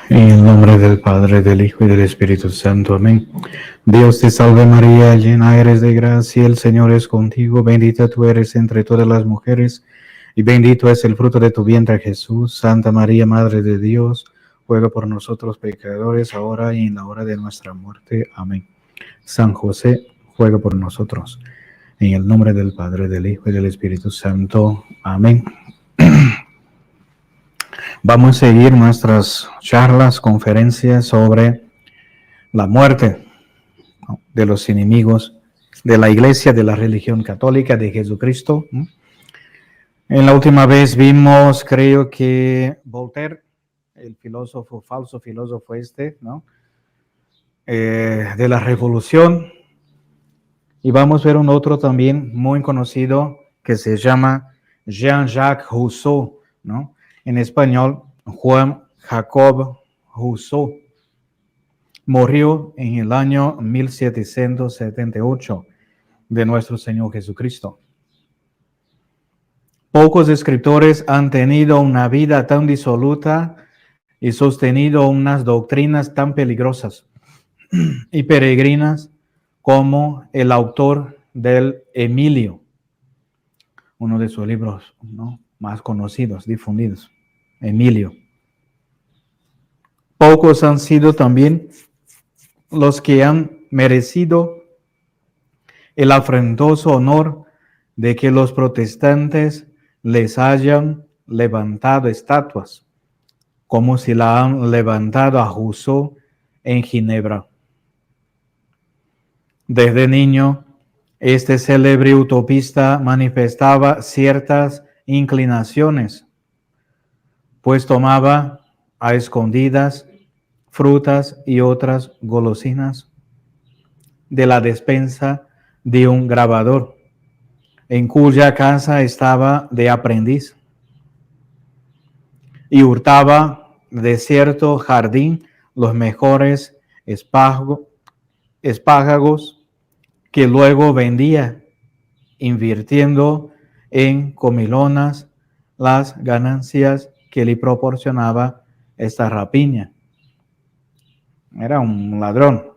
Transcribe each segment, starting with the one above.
En el nombre del Padre, del Hijo y del Espíritu Santo. Amén. Dios te salve María, llena eres de gracia, el Señor es contigo, bendita tú eres entre todas las mujeres, y bendito es el fruto de tu vientre Jesús. Santa María, Madre de Dios, ruega por nosotros pecadores, ahora y en la hora de nuestra muerte. Amén. San José, ruega por nosotros. En el nombre del Padre, del Hijo y del Espíritu Santo. Amén. Vamos a seguir nuestras charlas, conferencias sobre la muerte de los enemigos de la Iglesia, de la religión católica de Jesucristo. En la última vez vimos, creo que Voltaire, el filósofo, falso filósofo ¿no? De la Revolución. Y vamos a ver un otro también muy conocido que se llama Jean-Jacques Rousseau, ¿no? En español, Juan Jacob Rousseau. Murió en el año 1778 de nuestro Señor Jesucristo. Pocos escritores han tenido una vida tan disoluta y sostenido unas doctrinas tan peligrosas y peregrinas como el autor del Emilio, uno de sus libros, ¿no?, más conocidos, difundidos, Emilio. Pocos han sido también los que han merecido el afrentoso honor de que los protestantes les hayan levantado estatuas, como si la han levantado a Rousseau en Ginebra. Desde niño, este célebre utopista manifestaba ciertas inclinaciones, pues tomaba a escondidas frutas y otras golosinas de la despensa de un grabador, en cuya casa estaba de aprendiz, y hurtaba de cierto jardín los mejores espárragos que luego vendía, invirtiendo en comilonas las ganancias que le proporcionaba esta rapiña. Era un ladrón.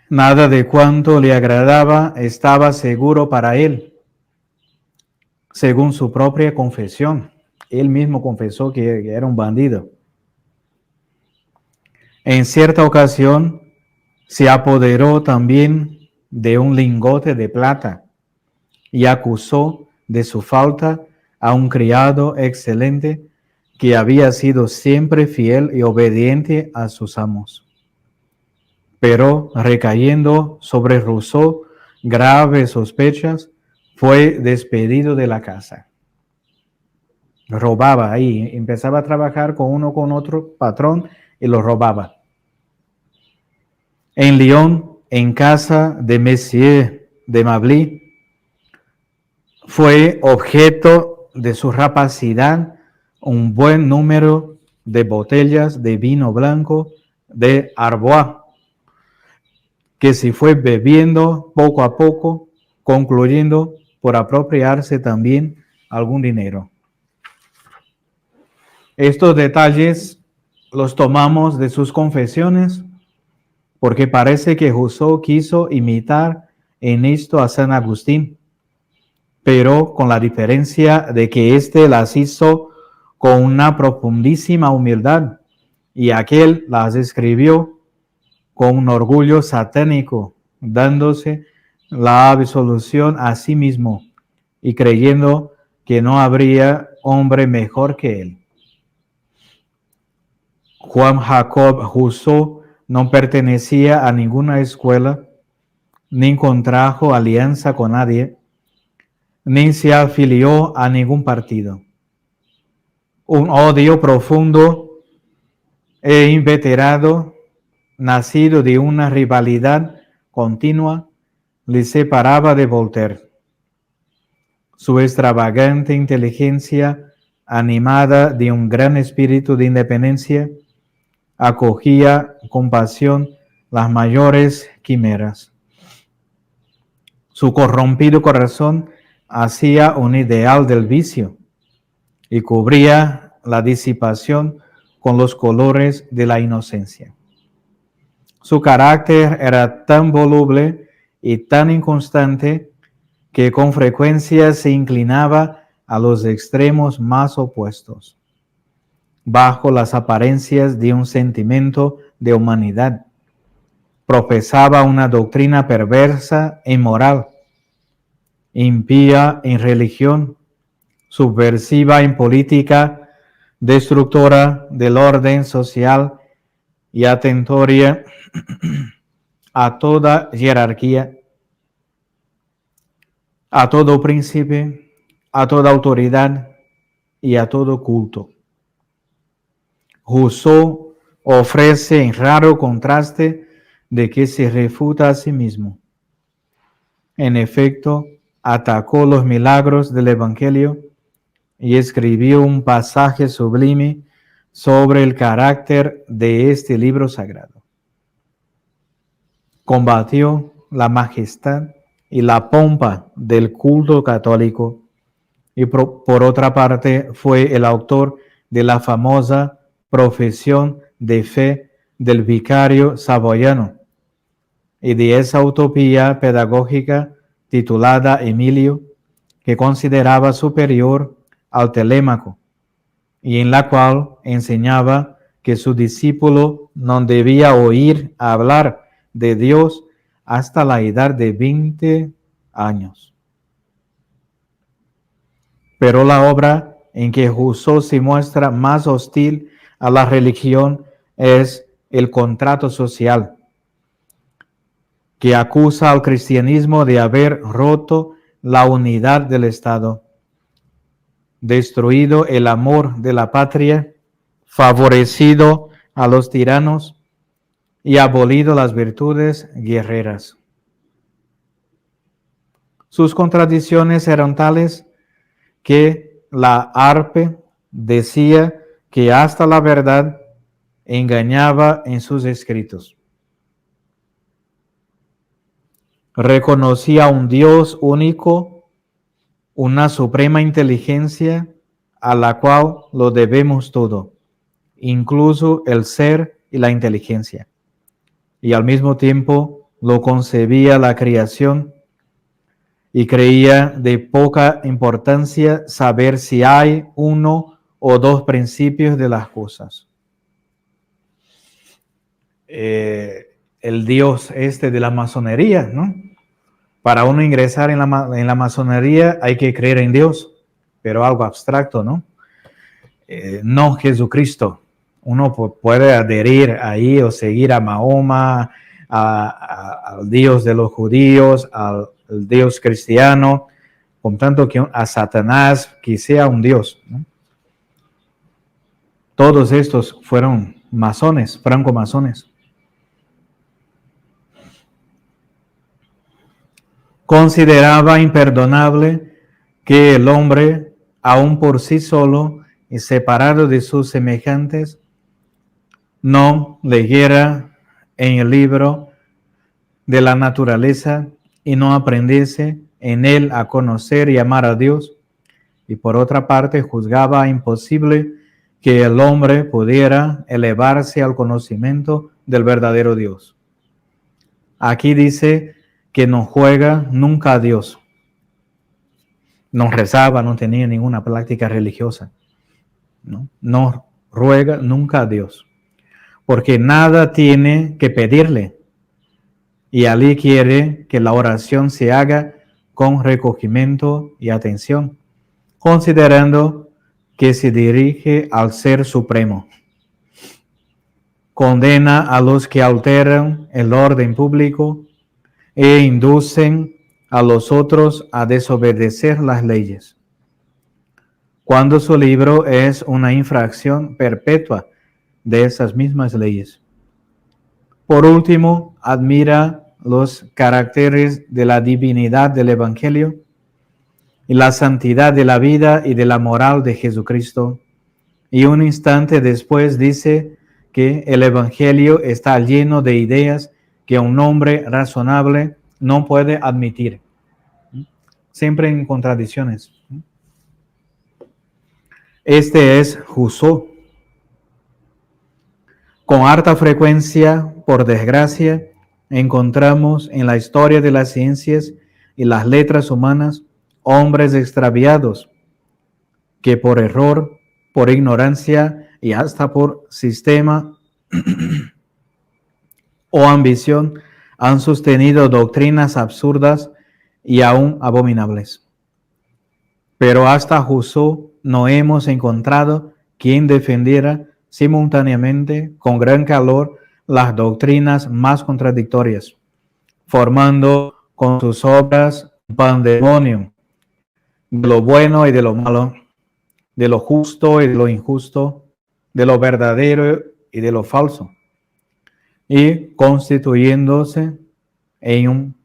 Nada de cuanto le agradaba estaba seguro para él, según su propia confesión. Él mismo confesó que era un bandido. En cierta ocasión se apoderó también de un lingote de plata y acusó de su falta a un criado excelente que había sido siempre fiel y obediente a sus amos. Pero recayendo sobre Rousseau graves sospechas, fue despedido de la casa. Robaba ahí, empezaba a trabajar con otro patrón y lo robaba. En Lyon, en casa de Messier de Mably, fue objeto de su rapacidad un buen número de botellas de vino blanco de Arbois, que se fue bebiendo poco a poco, concluyendo por apropiarse también algún dinero. Estos detalles los tomamos de sus confesiones, porque parece que Rousseau quiso imitar en esto a San Agustín, pero con la diferencia de que éste las hizo con una profundísima humildad y aquel las escribió con un orgullo satánico, dándose la absolución a sí mismo y creyendo que no habría hombre mejor que él. Juan Jacob Rousseau no pertenecía a ninguna escuela, ni contrajo alianza con nadie, ni se afilió a ningún partido. Un odio profundo e inveterado, nacido de una rivalidad continua, le separaba de Voltaire. Su extravagante inteligencia, animada de un gran espíritu de independencia, acogía con pasión las mayores quimeras. Su corrompido corazón hacía un ideal del vicio y cubría la disipación con los colores de la inocencia. Su carácter era tan voluble y tan inconstante que con frecuencia se inclinaba a los extremos más opuestos, bajo las apariencias de un sentimiento de humanidad. Profesaba una doctrina perversa e inmoral, impía en religión, subversiva en política, destructora del orden social y atentoria a toda jerarquía, a todo príncipe, a toda autoridad y a todo culto. Rousseau ofrece en raro contraste de que se refuta a sí mismo. En efecto, atacó los milagros del Evangelio y escribió un pasaje sublime sobre el carácter de este libro sagrado. Combatió la majestad y la pompa del culto católico y por otra parte fue el autor de la famosa profesión de fe del vicario saboyano y de esa utopía pedagógica titulada Emilio, que consideraba superior al Telémaco y en la cual enseñaba que su discípulo no debía oír hablar de Dios hasta la edad de 20 años. Pero la obra en que Rousseau se muestra más hostil a la religión es El contrato social, que acusa al cristianismo de haber roto la unidad del Estado, destruido el amor de la patria, favorecido a los tiranos y abolido las virtudes guerreras. Sus contradicciones eran tales que la Harpe decía que hasta la verdad engañaba en sus escritos. Reconocía un Dios único, una suprema inteligencia a la cual lo debemos todo, incluso el ser y la inteligencia. Y al mismo tiempo lo concebía la creación y creía de poca importancia saber si hay uno o dos principios de las cosas. El Dios de la masonería, ¿no? Para uno ingresar en la masonería hay que creer en Dios, pero algo abstracto, ¿no? No Jesucristo. Uno puede adherir ahí o seguir a Mahoma, al Dios de los judíos, al Dios cristiano, con tanto que a Satanás, que sea un Dios, ¿no? Todos estos fueron masones, francomasones. Consideraba imperdonable que el hombre, aun por sí solo y separado de sus semejantes, no leyera en el libro de la naturaleza y no aprendiese en él a conocer y amar a Dios. Y por otra parte juzgaba imposible que el hombre pudiera elevarse al conocimiento del verdadero Dios. Aquí dice que no juega nunca a Dios. No rezaba, no tenía ninguna práctica religiosa. No ruega nunca a Dios, porque nada tiene que pedirle. Y allí quiere que la oración se haga con recogimiento y atención, considerando que se dirige al Ser Supremo. Condena a los que alteran el orden público e inducen a los otros a desobedecer las leyes, cuando su libro es una infracción perpetua de esas mismas leyes. Por último, admira los caracteres de la divinidad del Evangelio y la santidad de la vida y de la moral de Jesucristo. Y un instante después dice que el Evangelio está lleno de ideas que un hombre razonable no puede admitir. Siempre en contradicciones. Este es Rousseau. Con harta frecuencia, por desgracia, encontramos en la historia de las ciencias y las letras humanas hombres extraviados que por error, por ignorancia y hasta por sistema o ambición han sostenido doctrinas absurdas y aún abominables. Pero hasta Rousseau no hemos encontrado quien defendiera simultáneamente con gran calor las doctrinas más contradictorias, formando con sus obras un pandemonio de lo bueno y de lo malo, de lo justo y de lo injusto, de lo verdadero y de lo falso, y constituyéndose en un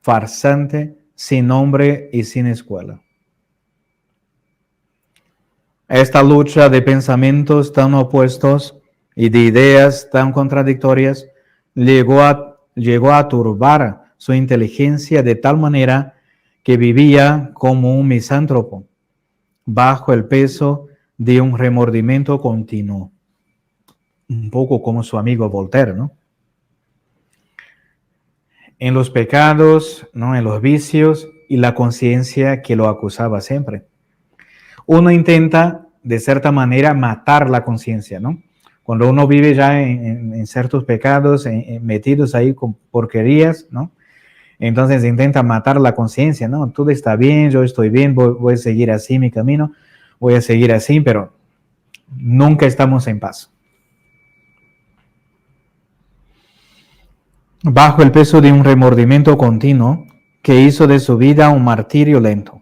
farsante sin nombre y sin escuela. Esta lucha de pensamientos tan opuestos y de ideas tan contradictorias llegó a turbar su inteligencia de tal manera que vivía como un misántropo, bajo el peso de un remordimiento continuo. Un poco como su amigo Voltaire, ¿no? En los pecados, ¿no? En los vicios y la conciencia que lo acusaba siempre. Uno intenta, de cierta manera, matar la conciencia, ¿no? Cuando uno vive ya en ciertos pecados, metidos ahí con porquerías, ¿no? Entonces intenta matar la conciencia, ¿no? Todo está bien, yo estoy bien, voy a seguir así mi camino, voy a seguir así, pero nunca estamos en paz. Bajo el peso de un remordimiento continuo que hizo de su vida un martirio lento.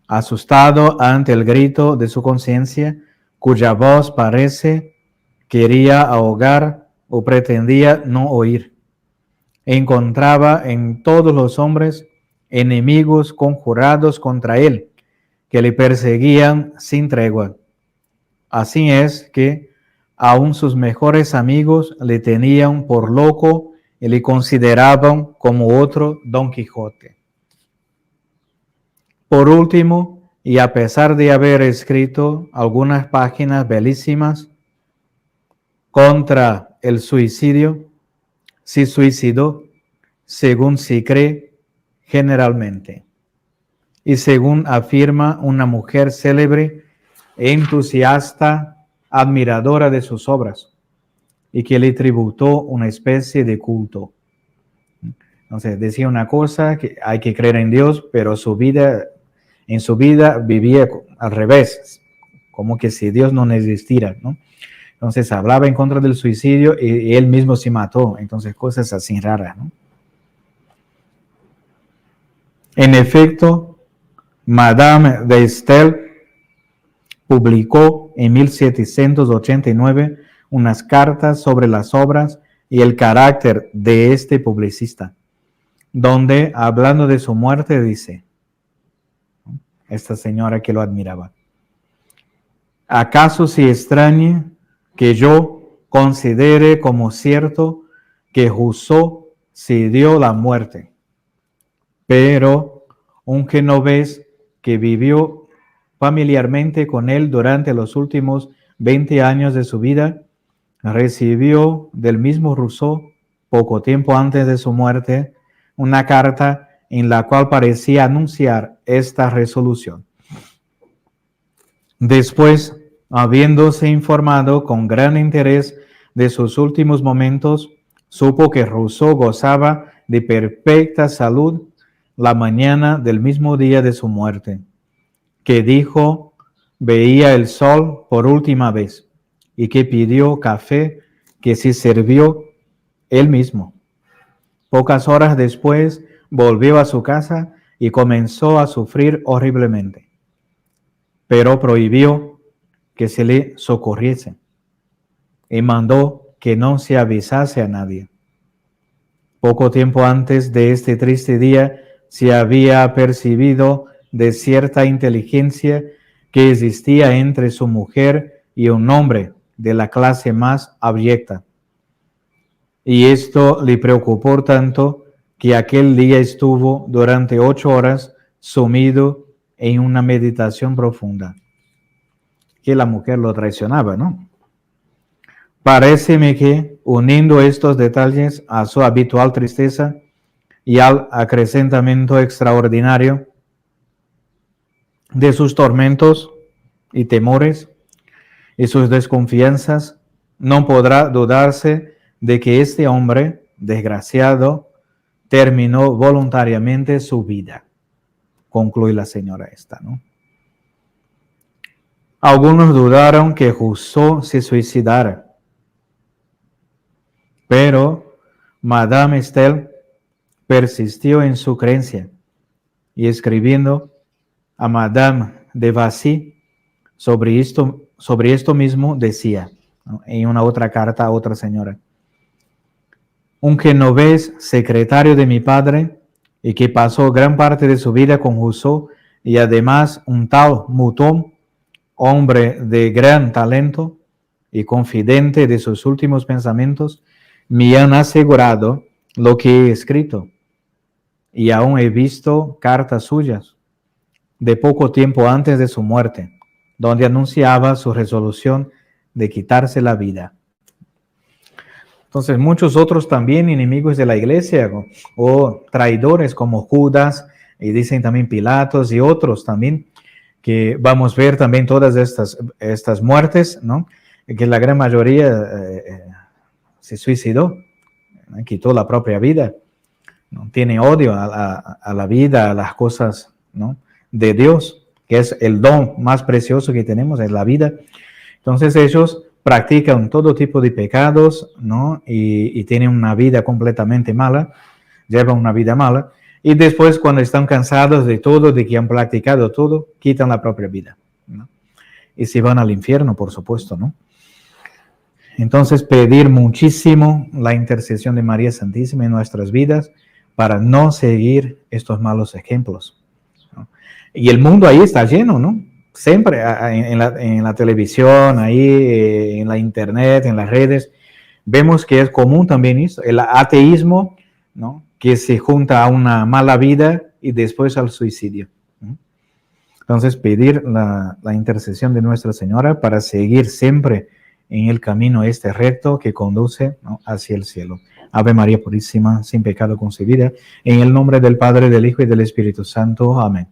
Asustado ante el grito de su conciencia, cuya voz parece quería ahogar o pretendía no oír. Encontraba en todos los hombres enemigos conjurados contra él, que le perseguían sin tregua. Así es que aún sus mejores amigos le tenían por loco y le consideraban como otro Don Quijote. Por último, y a pesar de haber escrito algunas páginas belísimas contra el suicidio, se suicidó, según se cree generalmente, y según afirma una mujer célebre, entusiasta, admiradora de sus obras, y que le tributó una especie de culto. Entonces decía una cosa, que hay que creer en Dios, pero en su vida vivía al revés, como que si Dios no existiera, ¿no? Entonces hablaba en contra del suicidio y él mismo se mató. Entonces cosas así raras, ¿no? En efecto, Madame de Staël publicó en 1789 unas cartas sobre las obras y el carácter de este publicista, donde, hablando de su muerte, dice, esta señora que lo admiraba, ¿acaso se extrañe que yo considere como cierto que Rousseau se dio la muerte? Pero un genovés que vivió familiarmente con él durante los últimos 20 años de su vida, recibió del mismo Rousseau, poco tiempo antes de su muerte, una carta en la cual parecía anunciar esta resolución. Después, habiéndose informado con gran interés de sus últimos momentos, supo que Rousseau gozaba de perfecta salud la mañana del mismo día de su muerte, que dijo veía el sol por última vez y que pidió café que se sirvió él mismo. Pocas horas después volvió a su casa y comenzó a sufrir horriblemente, pero prohibió que se le socorriese y mandó que no se avisase a nadie. Poco tiempo antes de este triste día se había percibido de cierta inteligencia que existía entre su mujer y un hombre de la clase más abyecta. Y esto le preocupó tanto que aquel día estuvo durante 8 horas sumido en una meditación profunda. Que la mujer lo traicionaba, ¿no? Paréceme que, uniendo estos detalles a su habitual tristeza y al acrecentamiento extraordinario de sus tormentos y temores y sus desconfianzas, no podrá dudarse de que este hombre desgraciado terminó voluntariamente su vida. Concluye la señora esta, ¿no? Algunos dudaron que Rousseau se suicidara, pero Madame Estelle persistió en su creencia y escribiendo a Madame de Vassy sobre esto mismo decía, ¿no?, en una otra carta a otra señora: un genovés secretario de mi padre y que pasó gran parte de su vida con Rousseau, y además un tal Mouton, hombre de gran talento y confidente de sus últimos pensamientos, me han asegurado lo que he escrito, y aún he visto cartas suyas de poco tiempo antes de su muerte, donde anunciaba su resolución de quitarse la vida. Entonces, muchos otros también enemigos de la iglesia o traidores como Judas, y dicen también Pilatos y otros también, que vamos a ver también todas estas muertes, ¿no? Que la gran mayoría se suicidó, ¿no?, quitó la propia vida, ¿no? Tiene odio a la vida, a las cosas, ¿no?, de Dios, que es el don más precioso que tenemos, es la vida. Entonces ellos practican todo tipo de pecados, ¿no? Y tienen una vida completamente mala, llevan una vida mala, y después cuando están cansados de todo, de que han practicado todo, quitan la propia vida, ¿no? Y se van al infierno, por supuesto, ¿no? Entonces pedir muchísimo la intercesión de María Santísima en nuestras vidas para no seguir estos malos ejemplos, ¿no? Y el mundo ahí está lleno, ¿no? Siempre en la televisión, ahí en la internet, en las redes, vemos que es común también eso, el ateísmo, ¿no?, que se junta a una mala vida y después al suicidio, ¿no? Entonces pedir la intercesión de Nuestra Señora para seguir siempre en el camino este recto que conduce, ¿no?, hacia el cielo. Ave María Purísima, sin pecado concebida, en el nombre del Padre, del Hijo y del Espíritu Santo. Amén.